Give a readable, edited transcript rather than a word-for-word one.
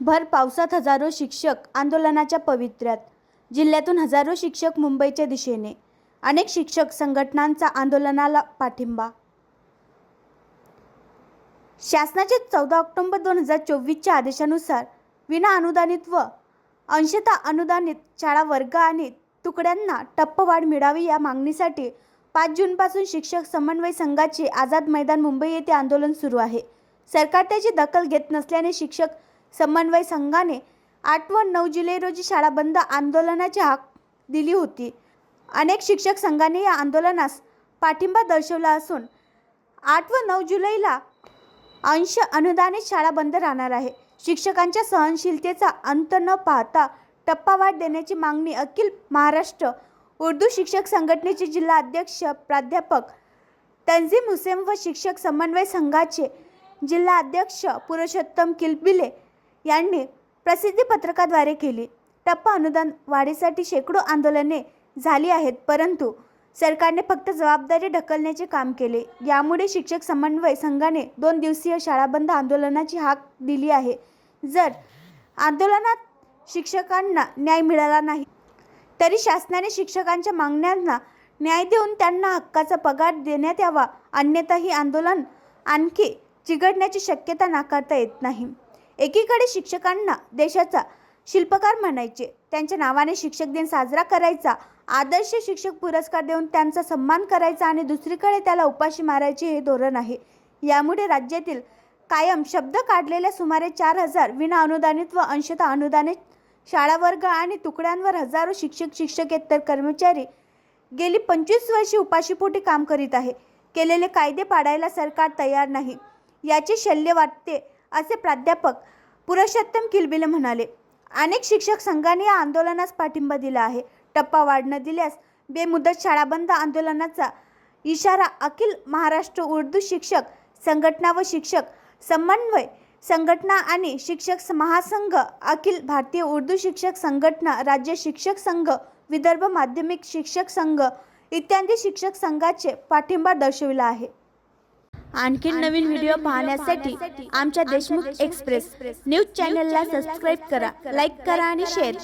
भर पावसात हजारो शिक्षक आंदोलनाच्या पवित्र्यात. जिल्ह्यातून हजारो शिक्षक मुंबईच्या दिशेने. अनेक शिक्षक संघटनांचा आंदोलनाला पाठिंबा. शासनाचे 14 ऑक्टोबर 2024च्या आदेशानुसार विना अनुदानित व अंशतः अनुदानित शाळा वर्ग आणि तुकड्यांना टप्पवाढ मिळावी या मागणीसाठी 5 जूनपासून शिक्षक समन्वय संघाचे आझाद मैदान मुंबई येथे आंदोलन सुरू आहे. सरकार त्याची दखल घेत नसल्याने शिक्षक समन्वय संघाने 8 व 9 जुलै रोजी शाळा बंद आंदोलनाची हाक दिली होती. अनेक शिक्षक संघाने या आंदोलनास पाठिंबा दर्शवला असून 8 व 9 जुलैला अंश अनुदानित शाळा बंद राहणार आहे. शिक्षकांच्या सहनशीलतेचा अंत न पाहता टप्पावाढ देण्याची मागणी अखिल महाराष्ट्र उर्दू शिक्षक संघटनेचे जिल्हा अध्यक्ष प्राध्यापक तंजीम हुसेन व शिक्षक समन्वय संघाचे जिल्हा अध्यक्ष पुरुषोत्तम किलबिले यांनी प्रसिद्धी पत्रकाद्वारे केली. टप्पा अनुदान वाढीसाठी शेकडो आंदोलने झाली आहेत, परंतु सरकारने फक्त जबाबदारी ढकलण्याचे काम केले. यामुळे शिक्षक समन्वय संघाने 2 दिवसीय शाळाबंद आंदोलनाची हाक दिली आहे. जर आंदोलनात शिक्षकांना न्याय मिळाला नाही तरी शासनाने शिक्षकांच्या मागण्यांना न्याय देऊन त्यांना हक्काचा पगार देण्यात यावा, अन्यथा ही आंदोलन आणखी चिघळण्याची शक्यता नाकारता येत नाही. एकीकडे शिक्षकांना देशाचा शिल्पकार म्हणायचे, त्यांच्या नावाने शिक्षक दिन साजरा करायचा, आदर्श शिक्षक पुरस्कार देऊन त्यांचा सन्मान करायचा आणि दुसरीकडे त्याला उपाशी मारायचे हे धोरण आहे. यामुळे राज्यातील कायम शब्द काढलेल्या सुमारे 4000 विना अनुदानित व अंशतः अनुदानित शाळा वर्ग आणि तुकड्यांवर हजारो शिक्षक शिक्षकेतर कर्मचारी गेली 25 वर्षे उपाशीपोटी काम करीत आहे. केलेले कायदे पाडायला सरकार तयार नाही याचे शल्य वाटते, असे प्राध्यापक पुरुषोत्तम किलबिले म्हणाले. अनेक शिक्षक संघांनी या आंदोलनास पाठिंबा दिला आहे. टप्पा वाढ न दिल्यास बेमुदत शाळाबंद आंदोलनाचा इशारा अखिल महाराष्ट्र उर्दू शिक्षक संघटना व शिक्षक समन्वय संघटना आणि शिक्षक महासंघ, अखिल भारतीय उर्दू शिक्षक संघटना, राज्य शिक्षक संघ, विदर्भ माध्यमिक शिक्षक संघ इत्यादी शिक्षक संघाचे पाठिंबा दर्शविला आहे. आणखी नवीन व्हिडिओ पाहण्यासाठी आमच्या देशमुख एक्सप्रेस न्यूज चॅनलला सबस्क्राईब करा, लाईक करा आणि शेअर करा.